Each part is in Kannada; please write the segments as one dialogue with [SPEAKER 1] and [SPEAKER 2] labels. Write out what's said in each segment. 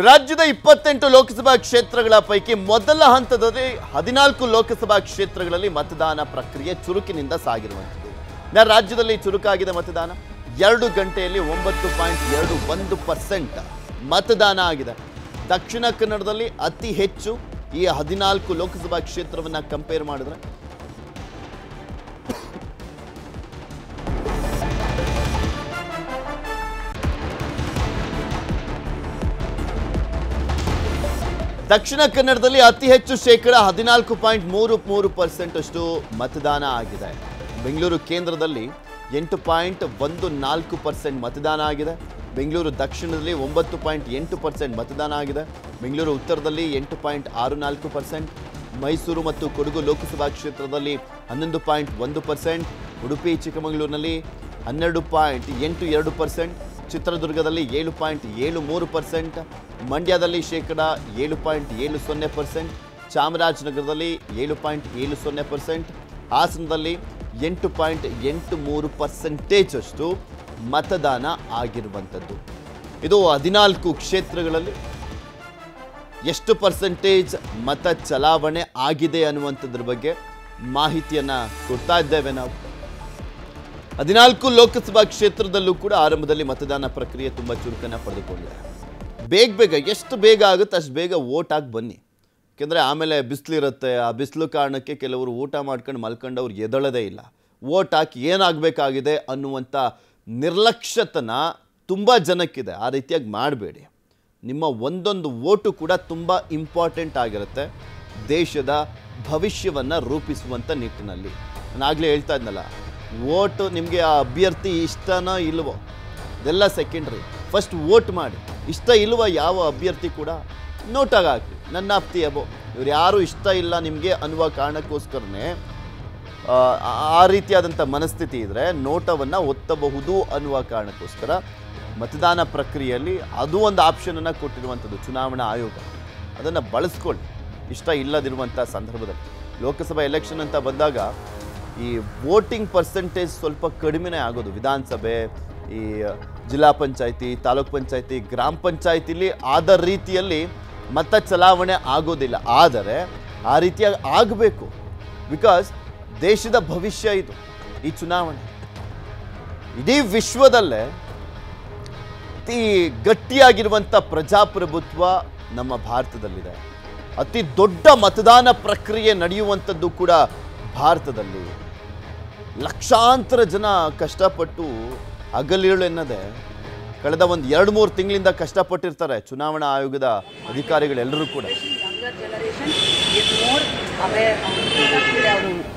[SPEAKER 1] ರಾಜ್ಯದ 28 ಲೋಕಸಭಾ ಕ್ಷೇತ್ರಗಳ ಪೈಕಿ ಮೊದಲ ಹಂತದಲ್ಲಿ 14 ಲೋಕಸಭಾ ಕ್ಷೇತ್ರಗಳಲ್ಲಿ ಮತದಾನ ಪ್ರಕ್ರಿಯೆ ಚುರುಕಿನಿಂದ ಸಾಗಿರುವಂತದ್ದು. ರಾಜ್ಯದಲ್ಲಿ ಚುರುಕಾಗಿದೆ ಮತದಾನ. 2 ಗಂಟೆಯಲ್ಲಿ 9.21% ಮತದಾನ ಆಗಿದೆ. ದಕ್ಷಿಣ ಕನ್ನಡದಲ್ಲಿ ಅತಿ ಹೆಚ್ಚು ಈ 14 ಲೋಕಸಭಾ ಕ್ಷೇತ್ರವನ್ನ ಕಂಪೇರ್ ಮಾಡಿದ್ರೆ ದಕ್ಷಿಣ ಕನ್ನಡದಲ್ಲಿ ಅತಿ ಹೆಚ್ಚು ಶೇಕಡ 14.33% ಅಷ್ಟು ಮತದಾನ ಆಗಿದೆ. ಬೆಂಗಳೂರು ಕೇಂದ್ರದಲ್ಲಿ 8.14% ಮತದಾನ ಆಗಿದೆ. ಬೆಂಗಳೂರು ದಕ್ಷಿಣದಲ್ಲಿ 9.8% ಮತದಾನ ಆಗಿದೆ. ಬೆಂಗಳೂರು ಉತ್ತರದಲ್ಲಿ 8.64%, ಮೈಸೂರು ಮತ್ತು ಕೊಡಗು ಲೋಕಸಭಾ ಕ್ಷೇತ್ರದಲ್ಲಿ 11.1%, ಉಡುಪಿ ಚಿಕ್ಕಮಗಳೂರಿನಲ್ಲಿ 12.82%, ಚಿತ್ರದುರ್ಗದಲ್ಲಿ 7.73%, ಮಂಡ್ಯದಲ್ಲಿ ಶೇಕಡ 7.70%, ಚಾಮರಾಜನಗರದಲ್ಲಿ 7.70%, ಹಾಸನದಲ್ಲಿ 8.83% ಅಷ್ಟು ಮತದಾನ ಆಗಿರುವಂಥದ್ದು. ಇದು 14 ಕ್ಷೇತ್ರಗಳಲ್ಲಿ ಎಷ್ಟು ಪರ್ಸೆಂಟೇಜ್ ಮತ ಚಲಾವಣೆ ಆಗಿದೆ ಅನ್ನುವಂಥದ್ರ ಬಗ್ಗೆ ಮಾಹಿತಿಯನ್ನು ಕೊಡ್ತಾ ಇದ್ದೇವೆ ನಾವು. 14 ಲೋಕಸಭಾ ಕ್ಷೇತ್ರದಲ್ಲೂ ಕೂಡ ಆರಂಭದಲ್ಲಿ ಮತದಾನ ಪ್ರಕ್ರಿಯೆ ತುಂಬ ಚುರುಕನ್ನು ಪಡೆದುಕೊಂಡಿದೆ. ಬೇಗ ಎಷ್ಟು ಬೇಗ ಆಗುತ್ತೆ ಅಷ್ಟು ಬೇಗ ವೋಟ್ ಆಗಿ ಬನ್ನಿ. ಯಾಕೆಂದರೆ ಆಮೇಲೆ ಬಿಸಿಲಿರುತ್ತೆ. ಆ ಬಿಸಿಲು ಕಾರಣಕ್ಕೆ ಕೆಲವರು ಊಟ ಮಾಡ್ಕೊಂಡು ಮಲ್ಕೊಂಡವ್ರು ಎದಳದೇ ಇಲ್ಲ. ವೋಟ್ ಹಾಕಿ ಏನಾಗಬೇಕಾಗಿದೆ ಅನ್ನುವಂಥ ನಿರ್ಲಕ್ಷ್ಯತನ ತುಂಬ ಜನಕ್ಕಿದೆ. ಆ ರೀತಿಯಾಗಿ ಮಾಡಬೇಡಿ. ನಿಮ್ಮ ಒಂದೊಂದು ವೋಟು ಕೂಡ ತುಂಬ ಇಂಪಾರ್ಟೆಂಟ್ ಆಗಿರುತ್ತೆ ದೇಶದ ಭವಿಷ್ಯವನ್ನು ರೂಪಿಸುವಂಥ ನಿಟ್ಟಿನಲ್ಲಿ. ನಾನು ಆಗಲೇ ಹೇಳ್ತಾ ಇದ್ನಲ್ಲ, ವೋಟು ನಿಮಗೆ ಆ ಅಭ್ಯರ್ಥಿ ಇಷ್ಟನೋ ಇಲ್ವೋ ಇದೆಲ್ಲ ಸೆಕೆಂಡ್ರಿ. ಫಸ್ಟ್ ವೋಟ್ ಮಾಡಿ. ಇಷ್ಟ ಇಲ್ವ ಯಾವ ಅಭ್ಯರ್ಥಿ ಕೂಡ ನೋಟಾಗಿ ಹಾಕಿ. ನನ್ನ ಅಪ್ತಿ ಅಬೋ ಇವ್ರು ಯಾರೂ ಇಷ್ಟ ಇಲ್ಲ ನಿಮಗೆ ಅನ್ನುವ ಕಾರಣಕ್ಕೋಸ್ಕರನೇ ಆ ರೀತಿಯಾದಂಥ ಮನಸ್ಥಿತಿ ಇದ್ದರೆ ನೋಟವನ್ನು ಒತ್ತಬಹುದು ಅನ್ನುವ ಕಾರಣಕ್ಕೋಸ್ಕರ ಮತದಾನ ಪ್ರಕ್ರಿಯೆಯಲ್ಲಿ ಅದು ಒಂದು ಆಪ್ಷನನ್ನು ಕೊಟ್ಟಿರುವಂಥದ್ದು ಚುನಾವಣಾ ಆಯೋಗ. ಅದನ್ನು ಬಳಸ್ಕೊಳ್ಳಿ ಇಷ್ಟ ಇಲ್ಲದಿರುವಂಥ ಸಂದರ್ಭದಲ್ಲಿ. ಲೋಕಸಭಾ ಎಲೆಕ್ಷನ್ ಅಂತ ಬಂದಾಗ ಈ ವೋಟಿಂಗ್ ಪರ್ಸೆಂಟೇಜ್ ಸ್ವಲ್ಪ ಕಡಿಮೆನೇ ಆಗೋದು. ವಿಧಾನಸಭೆ, ಈ ಜಿಲ್ಲಾ ಪಂಚಾಯತಿ, ತಾಲೂಕ್ ಪಂಚಾಯತಿ, ಗ್ರಾಮ ಪಂಚಾಯತಿಲಿ ಆದ ರೀತಿಯಲ್ಲಿ ಮತ ಚಲಾವಣೆ ಆಗೋದಿಲ್ಲ. ಆದರೆ ಆ ರೀತಿಯಾಗಿ ಆಗಬೇಕು. ಬಿಕಾಸ್ ದೇಶದ ಭವಿಷ್ಯ ಇದು ಈ ಚುನಾವಣೆ. ಇಡೀ ವಿಶ್ವದಲ್ಲೇ ಅತಿ ಗಟ್ಟಿಯಾಗಿರುವಂಥ ಪ್ರಜಾಪ್ರಭುತ್ವ ನಮ್ಮ ಭಾರತದಲ್ಲಿದೆ. ಅತಿ ದೊಡ್ಡ ಮತದಾನ ಪ್ರಕ್ರಿಯೆ ನಡೆಯುವಂಥದ್ದು ಕೂಡ ಭಾರತದಲ್ಲಿ. ಲಕ್ಷಾಂತರ ಜನ ಕಷ್ಟಪಟ್ಟು ಹಗಲಿರುಳು ಎನ್ನದೆ ಕಳೆದ ಒಂದು 2-3 ತಿಂಗಳಿಂದ ಕಷ್ಟಪಟ್ಟಿರ್ತಾರೆ ಚುನಾವಣಾ ಆಯೋಗದ ಅಧಿಕಾರಿಗಳೆಲ್ಲರೂ ಕೂಡ.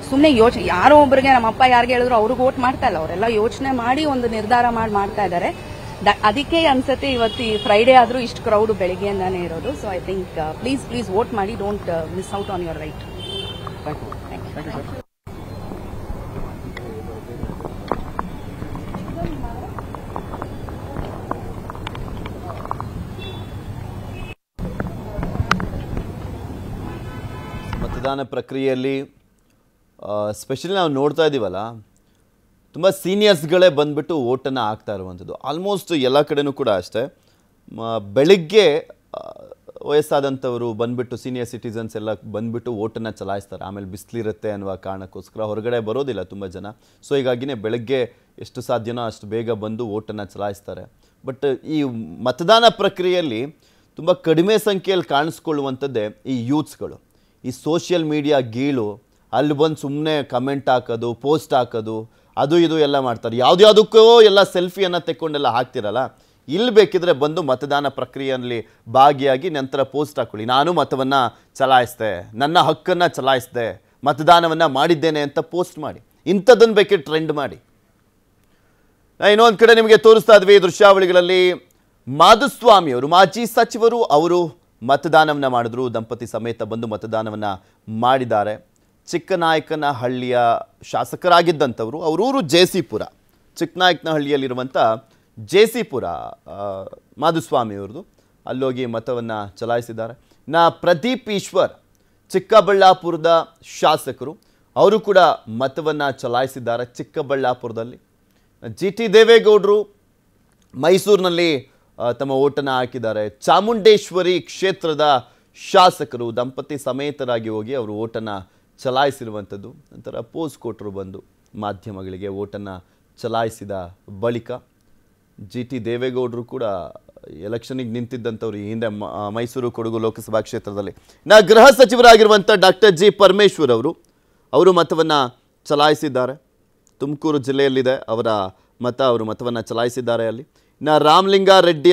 [SPEAKER 2] ಸುಮ್ಮನೆ ಯೋಚನೆ ಯಾರೋ ಒಬ್ಬರಿಗೆ ನಮ್ಮಪ್ಪ ಯಾರಿಗೆ ಹೇಳಿದ್ರು ಅವ್ರಿಗೆ ವೋಟ್ ಮಾಡ್ತಾ ಇಲ್ಲ. ಅವರೆಲ್ಲ ಯೋಚನೆ ಮಾಡಿ ಒಂದು ನಿರ್ಧಾರ ಮಾಡ್ತಾ ಇದ್ದಾರೆ. ಅದಕ್ಕೆ ಅನ್ಸುತ್ತೆ ಇವತ್ತು ಈ ಫ್ರೈಡೇ ಆದ್ರೂ ಇಷ್ಟು ಕ್ರೌಡ್ ಬೆಳಿಗ್ಗೆಯಿಂದಾನೇ ಇರೋದು. So I think please vote ಮಾಡಿ. Don't miss out on your right.
[SPEAKER 1] ಮತದಾನ ಪ್ರಕ್ರಿಯೆಯಲ್ಲಿ ಸ್ಪೆಷಲಿ ನಾವು ನೋಡ್ತಾ ಇದ್ದೀವಲ್ಲ, ತುಂಬ ಸೀನಿಯರ್ಸ್ಗಳೇ ಬಂದುಬಿಟ್ಟು ವೋಟನ್ನು ಹಾಕ್ತಾ ಇರುವಂಥದ್ದು. ಆಲ್ಮೋಸ್ಟ್ ಎಲ್ಲ ಕಡೆನೂ ಕೂಡ ಅಷ್ಟೇ. ಬೆಳಿಗ್ಗೆ ವಯಸ್ಸಾದಂಥವರು ಬಂದುಬಿಟ್ಟು ಸೀನಿಯರ್ ಸಿಟಿಸನ್ಸ್ ಎಲ್ಲ ಬಂದುಬಿಟ್ಟು ವೋಟನ್ನು ಚಲಾಯಿಸ್ತಾರೆ. ಆಮೇಲೆ ಬಿಸಿಲಿರುತ್ತೆ ಅನ್ನುವ ಕಾರಣಕ್ಕೋಸ್ಕರ ಹೊರಗಡೆ ಬರೋದಿಲ್ಲ ತುಂಬ ಜನ. ಸೊ ಹೀಗಾಗಿನೇ ಬೆಳಗ್ಗೆ ಎಷ್ಟು ಸಾಧ್ಯನೋ ಅಷ್ಟು ಬೇಗ ಬಂದು ವೋಟನ್ನು ಚಲಾಯಿಸ್ತಾರೆ. ಬಟ್ ಈ ಮತದಾನ ಪ್ರಕ್ರಿಯೆಯಲ್ಲಿ ತುಂಬ ಕಡಿಮೆ ಸಂಖ್ಯೆಯಲ್ಲಿ ಕಾಣಿಸ್ಕೊಳ್ಳುವಂಥದ್ದೇ ಈ ಯೂತ್ಸ್ಗಳು. ಈ ಸೋಷಿಯಲ್ ಮೀಡಿಯಾ ಗೀಳು, ಅಲ್ಲಿ ಬಂದು ಸುಮ್ಮನೆ ಕಮೆಂಟ್ ಹಾಕೋದು, ಪೋಸ್ಟ್ ಹಾಕೋದು, ಅದು ಇದು ಎಲ್ಲ ಮಾಡ್ತಾರೆ. ಯಾವುದ್ಯಾವುದಕ್ಕೂ ಎಲ್ಲ ಸೆಲ್ಫಿಯನ್ನು ತೆಕ್ಕೊಂಡೆಲ್ಲ ಹಾಕ್ತಿರಲ್ಲ. ಇಲ್ಲಿ ಬೇಕಿದ್ರೆ ಬಂದು ಮತದಾನ ಪ್ರಕ್ರಿಯೆಯಲ್ಲಿ ಭಾಗಿಯಾಗಿ ನಂತರ ಪೋಸ್ಟ್ ಹಾಕೊಳ್ಳಿ, ನಾನು ಮತವನ್ನು ಚಲಾಯಿಸಿದೆ, ನನ್ನ ಹಕ್ಕನ್ನು ಚಲಾಯಿಸಿದೆ, ಮತದಾನವನ್ನು ಮಾಡಿದ್ದೇನೆ ಅಂತ ಪೋಸ್ಟ್ ಮಾಡಿ. ಇಂಥದ್ದನ್ನು ಬೇಕಿದ್ರೆ ಟ್ರೆಂಡ್ ಮಾಡಿ. ಇನ್ನೊಂದು ಕಡೆ ನಿಮಗೆ ತೋರಿಸ್ತಾ ಇದ್ವಿ ದೃಶ್ಯಾವಳಿಗಳಲ್ಲಿ ಮಾಧುಸ್ವಾಮಿಯವರು, ಮಾಜಿ ಸಚಿವರು, ಅವರು ಮತದಾನವನ್ನು ಮಾಡಿದ್ರು. ದಂಪತಿ ಸಮೇತ ಬಂದು ಮತದಾನವನ್ನು ಮಾಡಿದ್ದಾರೆ. ಚಿಕ್ಕನಾಯಕನಹಳ್ಳಿಯ ಶಾಸಕರಾಗಿದ್ದಂಥವರು. ಅವರೂರು ಜೆಸಿಪುರ, ಚಿಕ್ಕನಾಯಕನಹಳ್ಳಿಯಲ್ಲಿರುವಂಥ ಜೆಸಿಪುರ ಮಾಧುಸ್ವಾಮಿಯವ್ರದ್ದು. ಅಲ್ಲೋಗಿ ಮತವನ್ನು ಚಲಾಯಿಸಿದ್ದಾರೆ. ಪ್ರದೀಪ್ ಈಶ್ವರ್ ಚಿಕ್ಕಬಳ್ಳಾಪುರದ ಶಾಸಕರು, ಅವರು ಕೂಡ ಮತವನ್ನು ಚಲಾಯಿಸಿದ್ದಾರೆ ಚಿಕ್ಕಬಳ್ಳಾಪುರದಲ್ಲಿ. ಜಿ ಟಿ ದೇವೇಗೌಡರು ಮೈಸೂರಿನಲ್ಲಿ ತಮ್ಮ ಓಟನ್ನು ಹಾಕಿದ್ದಾರೆ. ಚಾಮುಂಡೇಶ್ವರಿ ಕ್ಷೇತ್ರದ ಶಾಸಕರು ದಂಪತಿ ಸಮೇತರಾಗಿ ಹೋಗಿ ಅವರು ಓಟನ್ನು ಚಲಾಯಿಸಿರುವಂಥದ್ದು. ನಂತರ ಪೋಸ್ ಕೊಟ್ಟರು ಬಂದು ಮಾಧ್ಯಮಗಳಿಗೆ ಓಟನ್ನು ಚಲಾಯಿಸಿದ ಬಳಿಕ GT ದೇವೇಗೌಡರು ಕೂಡ ಎಲೆಕ್ಷನ್ಗೆ ನಿಂತಿದ್ದಂಥವ್ರು ಈ ಹಿಂದೆ ಮೈಸೂರು ಕೊಡಗು ಲೋಕಸಭಾ ಕ್ಷೇತ್ರದಲ್ಲಿ. ಗೃಹ ಸಚಿವರಾಗಿರುವಂಥ ಡಾಕ್ಟರ್ G ಪರಮೇಶ್ವರ್ ಅವರು ಮತವನ್ನು ಚಲಾಯಿಸಿದ್ದಾರೆ. ತುಮಕೂರು ಜಿಲ್ಲೆಯಲ್ಲಿದೆ ಅವರ ಮತ, ಅವರು ಮತವನ್ನು ಚಲಾಯಿಸಿದ್ದಾರೆ ಅಲ್ಲಿ. ರಾಮಲಿಂಗಾರೆಡ್ಡಿ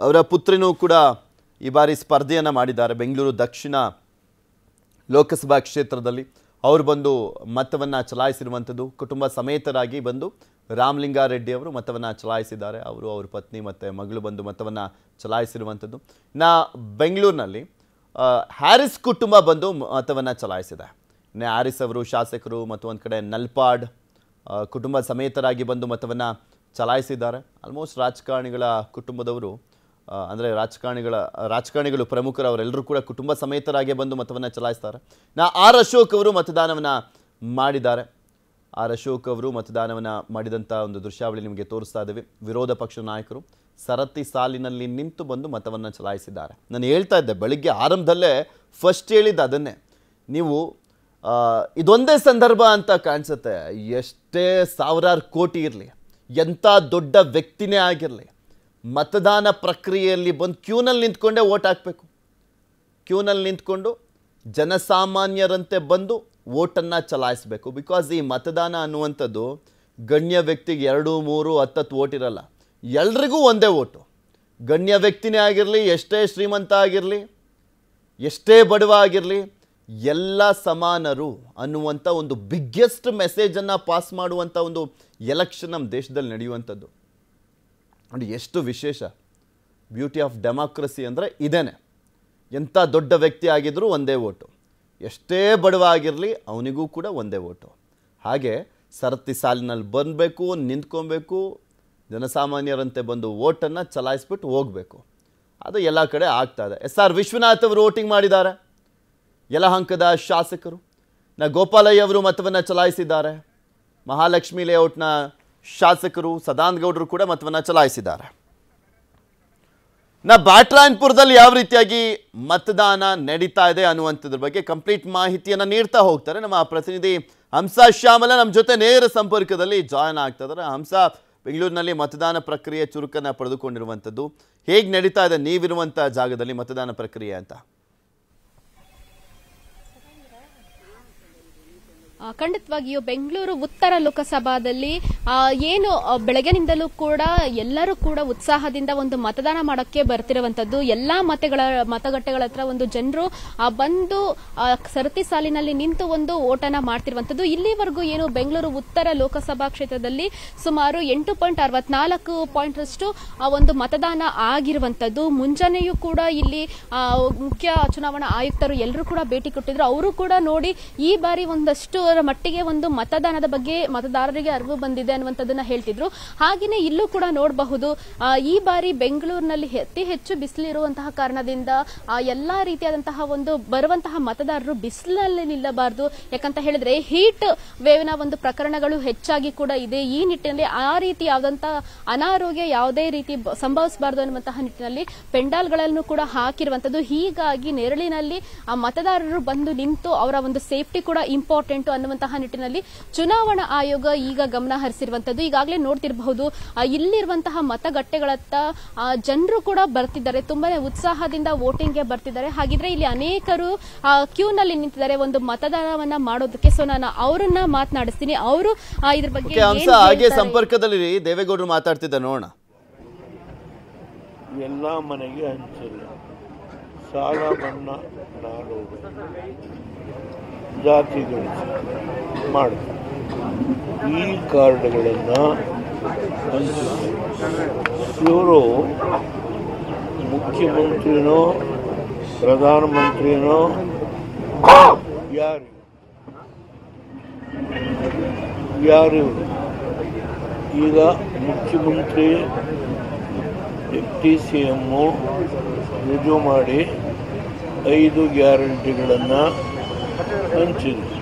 [SPEAKER 1] ಅವರ ಪುತ್ರಿನೂ ಕೂಡ ಈ ಬಾರಿ ಸ್ಪರ್ಧೆಯನ್ನು ಮಾಡಿದ್ದಾರೆ ಬೆಂಗಳೂರು ದಕ್ಷಿಣ ಲೋಕಸಭಾ ಕ್ಷೇತ್ರದಲ್ಲಿ. ಅವರು ಬಂದು ಮತವನ್ನು ಚಲಾಯಿಸಿರುವಂಥದ್ದು. ಕುಟುಂಬ ಸಮೇತರಾಗಿ ಬಂದು ರಾಮಲಿಂಗಾರೆಡ್ಡಿ ಅವರು ಮತವನ್ನು ಚಲಾಯಿಸಿದ್ದಾರೆ. ಅವರು ಅವ್ರ ಪತ್ನಿ ಮತ್ತು ಮಗಳು ಬಂದು ಮತವನ್ನು ಚಲಾಯಿಸಿರುವಂಥದ್ದು. ಬೆಂಗಳೂರಿನಲ್ಲಿ ಹ್ಯಾರಿಸ್ ಕುಟುಂಬ ಬಂದು ಮತವನ್ನು ಚಲಾಯಿಸಿದೆ. ಹ್ಯಾರಿಸ್ ಅವರು ಶಾಸಕರು ಮತ್ತು ಒಂದು ಕಡೆ ನಲ್ಪಾಡ್ ಕುಟುಂಬ ಸಮೇತರಾಗಿ ಬಂದು ಮತವನ್ನು ಚಲಾಯಿಸಿದ್ದಾರೆ. ಆಲ್ಮೋಸ್ಟ್ ರಾಜಕಾರಣಿಗಳ ಕುಟುಂಬದವರು ಅಂದರೆ ರಾಜಕಾರಣಿಗಳು ಪ್ರಮುಖರು ಅವರೆಲ್ಲರೂ ಕೂಡ ಕುಟುಂಬ ಸಮೇತರಾಗಿ ಬಂದು ಮತವನ್ನು ಚಲಾಯಿಸ್ತಾರೆ. ಆರ್ ಅಶೋಕ್ ಅವರು ಮತದಾನವನ್ನು ಮಾಡಿದ್ದಾರೆ. ಆರ್ ಅಶೋಕ್ ಅವರು ಮತದಾನವನ್ನು ಮಾಡಿದಂಥ ಒಂದು ದೃಶ್ಯಾವಳಿ ನಿಮಗೆ ತೋರಿಸ್ತಾ ಇದ್ದೀವಿ. ವಿರೋಧ ಪಕ್ಷ ನಾಯಕರು ಸರತಿ ಸಾಲಿನಲ್ಲಿ ನಿಂತು ಬಂದು ಮತವನ್ನು ಚಲಾಯಿಸಿದ್ದಾರೆ. ನಾನು ಹೇಳ್ತಾ ಇದ್ದೆ ಬೆಳಿಗ್ಗೆ ಆರಂಭದಲ್ಲೇ ಫಸ್ಟ್ ಹೇಳಿದ್ದು ಅದನ್ನೇ. ನೀವು ಇದೊಂದೇ ಸಂದರ್ಭ ಅಂತ ಕಾಣಿಸುತ್ತೆ. ಎಷ್ಟೇ ಸಾವಿರಾರು ಕೋಟಿ ಇರಲಿ, ಎಂಥ ದೊಡ್ಡ ವ್ಯಕ್ತಿನೇ ಆಗಿರಲಿ, ಮತದಾನ ಪ್ರಕ್ರಿಯೆಯಲ್ಲಿ ಬಂದು ಕ್ಯೂನಲ್ಲಿ ನಿಂತ್ಕೊಂಡೇ ಓಟ್ ಹಾಕಬೇಕು. ಕ್ಯೂನಲ್ಲಿ ನಿಂತ್ಕೊಂಡು ಜನಸಾಮಾನ್ಯರಂತೆ ಬಂದು ಓಟನ್ನು ಚಲಾಯಿಸಬೇಕು. ಬಿಕಾಸ್ ಈ ಮತದಾನ ಅನ್ನುವಂಥದ್ದು ಗಣ್ಯ ವ್ಯಕ್ತಿಗೆ 2, 3, 10 ಓಟ್ ಇರಲ್ಲ. ಎಲ್ರಿಗೂ ಒಂದೇ ಓಟು. ಗಣ್ಯ ವ್ಯಕ್ತಿನೇ ಆಗಿರಲಿ, ಎಷ್ಟೇ ಶ್ರೀಮಂತ ಆಗಿರಲಿ, ಎಷ್ಟೇ ಬಡವ ಆಗಿರಲಿ, ಎಲ್ಲ ಸಮಾನರು ಅನ್ನುವಂಥ ಒಂದು ಬಿಗ್ಗೆಸ್ಟ್ ಮೆಸೇಜನ್ನು ಪಾಸ್ ಮಾಡುವಂಥ ಒಂದು ಎಲೆಕ್ಷನ್ ನಮ್ಮ ದೇಶದಲ್ಲಿ ನಡೆಯುವಂಥದ್ದು. ನೋಡಿ ಎಷ್ಟು ವಿಶೇಷ. ಬ್ಯೂಟಿ ಆಫ್ ಡೆಮಾಕ್ರಸಿ ಅಂದರೆ ಇದೇನೆ. ಎಂಥ ದೊಡ್ಡ ವ್ಯಕ್ತಿ ಆಗಿದ್ರೂ ಒಂದೇ ಓಟು, ಎಷ್ಟೇ ಬಡವ ಆಗಿರಲಿ ಅವನಿಗೂ ಕೂಡ ಒಂದೇ ಓಟು. ಹಾಗೆ ಸರತಿ ಸಾಲಿನಲ್ಲಿ ಬರಬೇಕು, ನಿಂತ್ಕೊಬೇಕು, ಜನಸಾಮಾನ್ಯರಂತೆ ಬಂದು ಓಟನ್ನು ಚಲಾಯಿಸ್ಬಿಟ್ಟು ಹೋಗಬೇಕು. ಅದು ಎಲ್ಲ ಕಡೆ ಆಗ್ತಾ ಇದೆ. SR ವಿಶ್ವನಾಥ್ ಅವರು ವೋಟಿಂಗ್ ಮಾಡಿದ್ದಾರೆ. ಯಲಹಂಕದ ಶಾಸಕರು. ಗೋಪಾಲಯ್ಯ ಅವರು ಮತವನ್ನು ಚಲಾಯಿಸಿದ್ದಾರೆ. ಮಹಾಲಕ್ಷ್ಮಿ ಲೇಔಟ್ನ ಶಾಸಕರು ಸದಾನಂದ ಗೌಡರು ಕೂಡ ಮತವನ್ನು ಚಲಾಯಿಸಿದ್ದಾರೆ. ಬ್ಯಾಟ್ರಾಯನ್ಪುರದಲ್ಲಿ ಯಾವ ರೀತಿಯಾಗಿ ಮತದಾನ ನಡೀತಾ ಇದೆ ಅನ್ನುವಂಥದ್ರ ಬಗ್ಗೆ ಕಂಪ್ಲೀಟ್ ಮಾಹಿತಿಯನ್ನು ನೀಡ್ತಾ ಹೋಗ್ತಾರೆ ನಮ್ಮ ಪ್ರತಿನಿಧಿ ಹಂಸ ಶ್ಯಾಮಲ. ನಮ್ಮ ಜೊತೆ ನೇರ ಸಂಪರ್ಕದಲ್ಲಿ ಜಾಯ್ನ್ ಆಗ್ತಾ ಇದ್ದಾರೆ. ಹಂಸ, ಬೆಂಗಳೂರಿನಲ್ಲಿ ಮತದಾನ ಪ್ರಕ್ರಿಯೆ ಚುರುಕನ್ನು ಪಡೆದುಕೊಂಡಿರುವಂಥದ್ದು ಹೇಗೆ ನಡೀತಾ ಇದೆ ನೀವಿರುವಂಥ ಜಾಗದಲ್ಲಿ ಮತದಾನ ಪ್ರಕ್ರಿಯೆ ಅಂತ?
[SPEAKER 3] ಖಂಡಿತವಾಗಿಯೂ ಬೆಂಗಳೂರು ಉತ್ತರ ಲೋಕಸಭಾದಲ್ಲಿ ಏನು ಬೆಳಗ್ಗೆನಿಂದಲೂ ಕೂಡ ಎಲ್ಲರೂ ಕೂಡ ಉತ್ಸಾಹದಿಂದ ಒಂದು ಮತದಾನ ಮಾಡೋಕ್ಕೆ ಬರ್ತಿರುವಂತದ್ದು. ಎಲ್ಲಾ ಮತಗಟ್ಟೆಗಳ ಹತ್ರ ಒಂದು ಜನರು ಬಂದು ಸರತಿ ಸಾಲಿನಲ್ಲಿ ನಿಂತು ಒಂದು ಓಟನ್ನ ಮಾಡ್ತಿರುವಂತದ್ದು. ಇಲ್ಲಿವರೆಗೂ ಏನು ಬೆಂಗಳೂರು ಉತ್ತರ ಲೋಕಸಭಾ ಕ್ಷೇತ್ರದಲ್ಲಿ ಸುಮಾರು 8.64 ಪಾಯಿಂಟ್ರಷ್ಟು ಒಂದು ಮತದಾನ ಆಗಿರುವಂತದ್ದು. ಮುಂಜಾನೆಯೂ ಕೂಡ ಇಲ್ಲಿ ಮುಖ್ಯ ಚುನಾವಣಾ ಆಯುಕ್ತರು ಎಲ್ಲರೂ ಕೂಡ ಭೇಟಿ ಕೊಟ್ಟಿದ್ರು. ಅವರು ಕೂಡ ನೋಡಿ ಈ ಬಾರಿ ಒಂದಷ್ಟು ಮಟ್ಟಿಗೆ ಒಂದು ಮತದಾನದ ಬಗ್ಗೆ ಮತದಾರರಿಗೆ ಅರಿವು ಬಂದಿದೆ ಅನ್ನುವಂಥದ್ದನ್ನ ಹೇಳ್ತಿದ್ರು. ಹಾಗೆಯೇ ಇಲ್ಲೂ ಕೂಡ ನೋಡಬಹುದು ಈ ಬಾರಿ ಬೆಂಗಳೂರಿನಲ್ಲಿ ಅತಿ ಹೆಚ್ಚು ಬಿಸಿಲಿರುವಂತಹ ಕಾರಣದಿಂದ ಎಲ್ಲಾ ರೀತಿಯಾದಂತಹ ಒಂದು ಬರುವಂತಹ ಮತದಾರರು ಬಿಸಿಲಲ್ಲಿ ನಿಲ್ಲಬಾರದು. ಯಾಕಂತ ಹೇಳಿದ್ರೆ ಹೀಟ್ ವೇವ್ನ ಒಂದು ಪ್ರಕರಣಗಳು ಹೆಚ್ಚಾಗಿ ಕೂಡ ಇದೆ. ಈ ನಿಟ್ಟಿನಲ್ಲಿ ಆ ರೀತಿ ಯಾವ್ದಂತಹ ಅನಾರೋಗ್ಯ ಯಾವುದೇ ರೀತಿ ಸಂಭವಿಸಬಾರದು ಅನ್ನುವಂತಹ ನಿಟ್ಟಿನಲ್ಲಿ ಪೆಂಡಾಲ್ಗಳನ್ನು ಕೂಡ ಹಾಕಿರುವಂತದ್ದು. ಹೀಗಾಗಿ ನೆರಳಿನಲ್ಲಿ ಮತದಾರರು ಬಂದು ನಿಂತು ಅವರ ಒಂದು ಸೇಫ್ಟಿ ಕೂಡ ಇಂಪಾರ್ಟೆಂಟ್ ಅನ್ನುವಂತಹ ನಿಟ್ಟಿನಲ್ಲಿ ಚುನಾವಣಾ ಆಯೋಗ ಈಗ ಗಮನ ಹರಿಸಿರುವಂತದ್ದು. ಈಗಾಗಲೇ ನೋಡ್ತಿರಬಹುದು ಇಲ್ಲಿರುವಂತಹ ಮತಗಟ್ಟೆಗಳತ್ತ ಜನರು ಕೂಡ ಬರ್ತಿದ್ದಾರೆ, ತುಂಬಾನೇ ಉತ್ಸಾಹದಿಂದ ವೋಟಿಂಗ್ಗೆ ಬರ್ತಿದ್ದಾರೆ. ಹಾಗಿದ್ರೆ ಇಲ್ಲಿ ಅನೇಕರು ಕ್ಯೂನಲ್ಲಿ ನಿಂತಿದ್ದಾರೆ ಒಂದು ಮತದಾನವನ್ನ ಮಾಡೋದಕ್ಕೆ. ಸೊ ನಾನು ಅವರನ್ನ ಮಾತನಾಡಿಸ್ತೀನಿ. ಅವರು ಇದ್ರ ಬಗ್ಗೆ
[SPEAKER 1] ಹಾಗೆ ಸಂಪರ್ಕದಲ್ಲಿ ದೇವೇಗೌಡರು ಮಾತಾಡ್ತಿದ್ದಾರೆ ನೋಡೋಣ.
[SPEAKER 4] ಎಲ್ಲ ಮನೆಗೆ ಹಂಚಿಲ್ಲ, ಸಾಲ ಮನ್ನಾ ಮಾಡೋದು, ಜಾತಿಗಳು ಮಾಡ್ತಾರೆ. ಈ ಕಾರ್ಡ್ಗಳನ್ನು ಇವರು ಮುಖ್ಯಮಂತ್ರಿನೋ ಪ್ರಧಾನಮಂತ್ರಿನೋ ಯಾರು ಈಗ ಮುಖ್ಯಮಂತ್ರಿ ಡೆಪ್ಟಿ CM ರುಜು ಮಾಡಿ 5 ಗ್ಯಾರಂಟಿಗಳನ್ನು ಹಂಚಿದರು.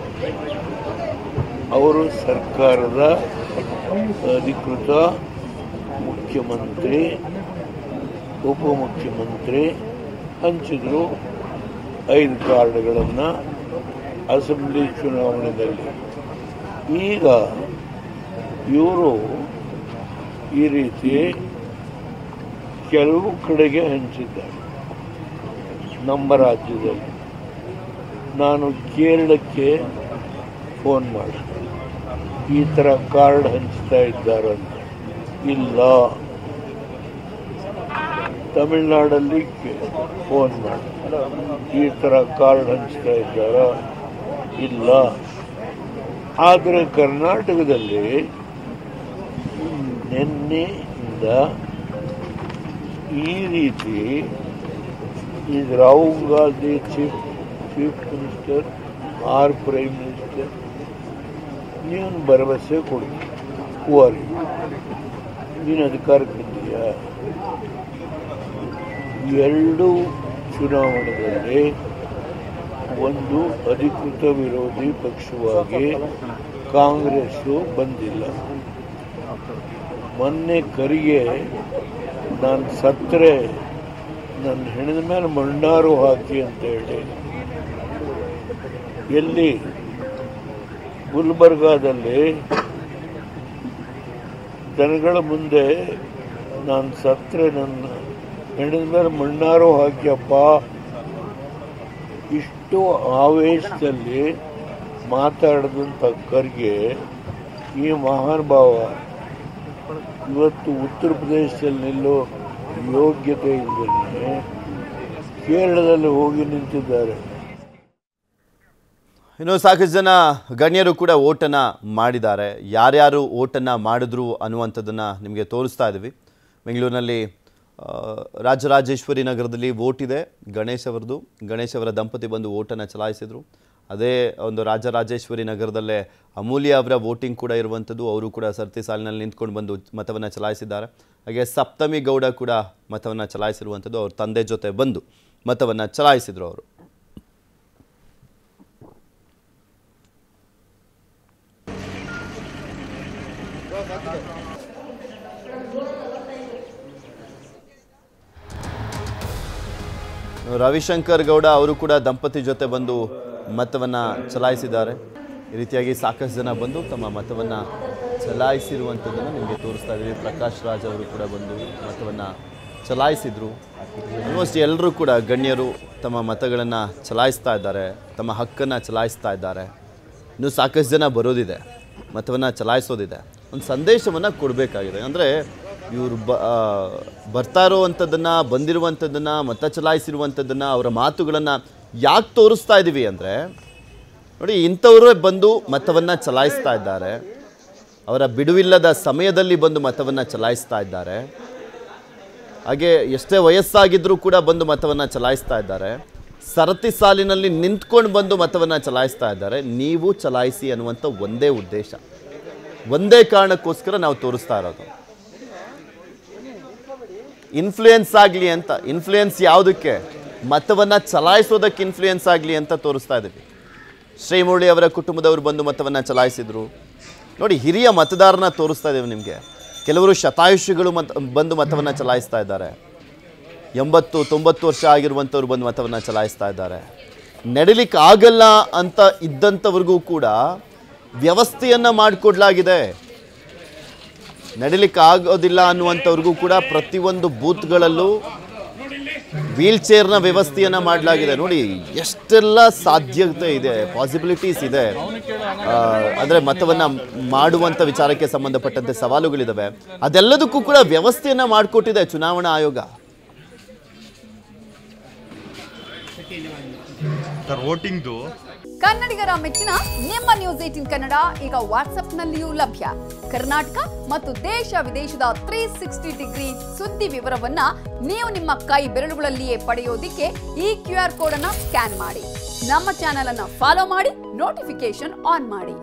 [SPEAKER 4] ಅವರು ಸರ್ಕಾರದ ಅಧಿಕೃತ ಮುಖ್ಯಮಂತ್ರಿ ಉಪಮುಖ್ಯಮಂತ್ರಿ ಹಂಚಿದ್ರು 5 ಕಾರ್ಡ್ಗಳನ್ನು ಅಸೆಂಬ್ಲಿ ಚುನಾವಣೆಯಲ್ಲಿ. ಈಗ ಇವರು ಈ ರೀತಿ ಕೆಲವು ಕಡೆಗೆ ಹಂಚಿದ್ದಾರೆ. ನಮ್ಮ ರಾಜ್ಯದಲ್ಲಿ ನಾನು ಕೇರಳಕ್ಕೆ ಫೋನ್ ಮಾಡಿ ಈ ಥರ ಕಾರ್ಡ್ ಹಂಚ್ತಾ ಇದ್ದಾರಂತ. ಇಲ್ಲ. ತಮಿಳುನಾಡಲ್ಲಿ ಫೋನ್ ಮಾಡಿ ಈ ಥರ ಕಾರ್ಡ್ ಹಂಚ್ತಾ ಇದ್ದಾರ? ಇಲ್ಲ. ಆದರೆ ಕರ್ನಾಟಕದಲ್ಲಿ ನಿನ್ನೆಯಿಂದ ಈ ರೀತಿ ಈಗ Rahul Gandhi chief minister or prime minister ನೀನು ಭರವಸೆ ಕೊಡಿ, ನೀನು ಅಧಿಕಾರಕ್ಕೆ ಬಂದೀಯಾ? 2 ಚುನಾವಣೆಗಳಲ್ಲಿ ಒಂದು ಅಧಿಕೃತ ವಿರೋಧಿ ಪಕ್ಷವಾಗಿ ಕಾಂಗ್ರೆಸ್ಸು ಬಂದಿಲ್ಲ. ಮೊನ್ನೆ ಕರಿಗೆ ನಾನು ಸತ್ತರೆ ನನ್ನ ಹೆಣದ ಮೇಲೆ ಮಣ್ಣಾರು ಹಾಕಿ ಅಂತ ಹೇಳಿ ಎಲ್ಲಿ ಗುಲ್ಬರ್ಗಾದಲ್ಲಿ ಜನಗಳ ಮುಂದೆ ನಾನು ಸತ್ತರೆ ನನ್ನ ಹೆಣದ ಮೇಲೆ ಮಣ್ಣಾರು ಹಾಕಿಯಪ್ಪ, ಇಷ್ಟು ಆವೇಶದಲ್ಲಿ ಮಾತಾಡಿದಂಥ ಖರ್ಗೆ ಈ ಮಹಾನುಭಾವ ಇವತ್ತು ಉತ್ತರ ಪ್ರದೇಶದಲ್ಲಿ ನಿಲ್ಲೋ ಯೋಗ್ಯತೆ ಇಲ್ಲದೇ ಕೇರಳದಲ್ಲಿ ಹೋಗಿ ನಿಂತಿದ್ದಾರೆ.
[SPEAKER 1] ಇನ್ನು ಸಾಕಷ್ಟು ಜನ ಗಣ್ಯರು ಕೂಡ ಓಟನ್ನು ಮಾಡಿದ್ದಾರೆ. ಯಾರ್ಯಾರು ಓಟನ್ನು ಮಾಡಿದ್ರು ಅನ್ನುವಂಥದ್ದನ್ನು ನಿಮಗೆ ತೋರಿಸ್ತಾ ಇದ್ದೀವಿ. ಬೆಂಗಳೂರಿನಲ್ಲಿ ರಾಜರಾಜೇಶ್ವರಿ ನಗರದಲ್ಲಿ ವೋಟ್ ಇದೆ ಗಣೇಶ್ ಅವರದು. ಗಣೇಶ್ ಅವರ ದಂಪತಿ ಬಂದು ವೋಟನ್ನು ಚಲಾಯಿಸಿದರು. ಅದೇ ಒಂದು ರಾಜರಾಜೇಶ್ವರಿ ನಗರದಲ್ಲೇ ಅಮೂಲ್ಯ ಅವರ ವೋಟಿಂಗ್ ಕೂಡ ಇರುವಂಥದ್ದು. ಅವರು ಕೂಡ ಸರತಿ ಸಾಲಿನಲ್ಲಿ ನಿಂತ್ಕೊಂಡು ಬಂದು ಮತವನ್ನು ಚಲಾಯಿಸಿದ್ದಾರೆ. ಹಾಗೆ ಸಪ್ತಮಿ ಗೌಡ ಕೂಡ ಮತವನ್ನು ಚಲಾಯಿಸಿರುವಂಥದ್ದು. ಅವ್ರ ತಂದೆ ಜೊತೆ ಬಂದು ಮತವನ್ನು ಚಲಾಯಿಸಿದರು ಅವರು. ರವಿಶಂಕರ್ ಗೌಡ ಅವರು ಕೂಡ ದಂಪತಿ ಜೊತೆ ಬಂದು ಮತವನ್ನು ಚಲಾಯಿಸಿದ್ದಾರೆ. ಈ ರೀತಿಯಾಗಿ ಸಾಕಷ್ಟು ಜನ ಬಂದು ತಮ್ಮ ಮತವನ್ನು ಚಲಾಯಿಸಿರುವಂಥದ್ದನ್ನು ನಿಮಗೆ ತೋರಿಸ್ತಾ ಇದ್ದೀವಿ. ಪ್ರಕಾಶ್ ರಾಜ್ ಅವರು ಕೂಡ ಬಂದು ಮತವನ್ನು ಚಲಾಯಿಸಿದರು. ಆಲ್ಮೋಸ್ಟ್ ಎಲ್ಲರೂ ಕೂಡ ಗಣ್ಯರು ತಮ್ಮ ಮತಗಳನ್ನು ಚಲಾಯಿಸ್ತಾ ಇದ್ದಾರೆ, ತಮ್ಮ ಹಕ್ಕನ್ನು ಚಲಾಯಿಸ್ತಾ ಇದ್ದಾರೆ. ಇನ್ನೂ ಸಾಕಷ್ಟು ಜನ ಬರೋದಿದೆ, ಮತವನ್ನು ಚಲಾಯಿಸೋದಿದೆ. ಒಂದು ಸಂದೇಶವನ್ನು ಕೊಡಬೇಕಾಗಿದೆ. ಅಂದರೆ ಇವರು ಬರ್ತಾ ಇರೋವಂಥದ್ದನ್ನು, ಬಂದಿರುವಂಥದ್ದನ್ನು, ಮತ ಚಲಾಯಿಸಿರುವಂಥದ್ದನ್ನು, ಅವರ ಮಾತುಗಳನ್ನು ಯಾಕೆ ತೋರಿಸ್ತಾ ಇದ್ದೀವಿ ಅಂದರೆ, ನೋಡಿ ಇಂಥವರೇ ಬಂದು ಮತವನ್ನು ಚಲಾಯಿಸ್ತಾ ಇದ್ದಾರೆ. ಅವರ ಬಿಡುವಿಲ್ಲದ ಸಮಯದಲ್ಲಿ ಬಂದು ಮತವನ್ನು ಚಲಾಯಿಸ್ತಾ ಇದ್ದಾರೆ. ಹಾಗೆ ಎಷ್ಟೇ ವಯಸ್ಸಾಗಿದ್ದರೂ ಕೂಡ ಬಂದು ಮತವನ್ನು ಚಲಾಯಿಸ್ತಾ ಇದ್ದಾರೆ. ಸರತಿ ಸಾಲಿನಲ್ಲಿ ನಿಂತ್ಕೊಂಡು ಬಂದು ಮತವನ್ನು ಚಲಾಯಿಸ್ತಾ ಇದ್ದಾರೆ. ನೀವು ಚಲಾಯಿಸಿ ಅನ್ನುವಂಥ ಒಂದೇ ಉದ್ದೇಶ, ಒಂದೇ ಕಾರಣಕ್ಕೋಸ್ಕರ ನಾವು ತೋರಿಸ್ತಾ ಇರೋದು. ಇನ್ಫ್ಲೂಯೆನ್ಸ್ ಆಗಲಿ ಅಂತ. ಇನ್ಫ್ಲೂಯೆನ್ಸ್ ಯಾವುದಕ್ಕೆ? ಮತವನ್ನು ಚಲಾಯಿಸೋದಕ್ಕೆ ಇನ್ಫ್ಲೂಯೆನ್ಸ್ ಆಗಲಿ ಅಂತ ತೋರಿಸ್ತಾ ಇದ್ದೀವಿ. ಶ್ರೀಮುರಳಿ ಅವರ ಕುಟುಂಬದವರು ಬಂದು ಮತವನ್ನು ಚಲಾಯಿಸಿದರು. ನೋಡಿ, ಹಿರಿಯ ಮತದಾರನ ತೋರಿಸ್ತಾ ಇದ್ದೀವಿ ನಿಮಗೆ. ಕೆಲವರು ಶತಾಯುಷಿಗಳು ಬಂದು ಮತವನ್ನು ಚಲಾಯಿಸ್ತಾ ಇದ್ದಾರೆ. 80-90 ವರ್ಷ ಆಗಿರುವಂಥವ್ರು ಬಂದು ಮತವನ್ನು ಚಲಾಯಿಸ್ತಾ ಇದ್ದಾರೆ. ನಡಿಲಿಕ್ಕೆ ಆಗಲ್ಲ ಅಂತ ಇದ್ದಂಥವ್ರಿಗೂ ಕೂಡ ವ್ಯವಸ್ಥೆಯನ್ನು ಮಾಡಿಕೊಡ್ಲಾಗಿದೆ. ನಡಿಲಿಕ್ಕೆ ಆಗೋದಿಲ್ಲ ಅನ್ನುವಂಥವ್ರಿಗೂ ಕೂಡ ಪ್ರತಿಯೊಂದು ಬೂತ್ಗಳಲ್ಲೂ ವೀಲ್ ಚೇರ್ನ ವ್ಯವಸ್ಥೆಯನ್ನು ಮಾಡಲಾಗಿದೆ. ನೋಡಿ ಎಷ್ಟೆಲ್ಲ ಸಾಧ್ಯತೆ ಇದೆ, ಪಾಸಿಬಿಲಿಟೀಸ್ ಇದೆ. ಅಂದರೆ ಮತವನ್ನು ಮಾಡುವಂಥ ವಿಚಾರಕ್ಕೆ ಸಂಬಂಧಪಟ್ಟಂತೆ ಸವಾಲುಗಳಿದ್ದಾವೆ. ಅದೆಲ್ಲದಕ್ಕೂ ಕೂಡ ವ್ಯವಸ್ಥೆಯನ್ನು ಮಾಡಿಕೊಟ್ಟಿದೆ ಚುನಾವಣಾ ಆಯೋಗ.
[SPEAKER 5] ಕನ್ನಡಿಗರ ಮೆಚ್ಚಿನ ನಿಮ್ಮ ನ್ಯೂಸ್ 18 ಕನ್ನಡ ಈಗ ವಾಟ್ಸ್ಆಪ್ನಲ್ಲಿಯೂ ಲಭ್ಯ. ಕರ್ನಾಟಕ ಮತ್ತು ದೇಶ ವಿದೇಶದ 360 ಡಿಗ್ರಿ ಸುದ್ದಿ ವಿವರವನ್ನ ನೀವು ನಿಮ್ಮ ಕೈ ಬೆರಳುಗಳಲ್ಲಿಯೇ ಪಡೆಯೋದಿಕ್ಕೆ ಈ QR ಕೋಡ್ ಅನ್ನ ಸ್ಕ್ಯಾನ್ ಮಾಡಿ. ನಮ್ಮ ಚಾನೆಲ್ ಅನ್ನ ಫಾಲೋ ಮಾಡಿ, ನೋಟಿಫಿಕೇಶನ್ ಆನ್ ಮಾಡಿ.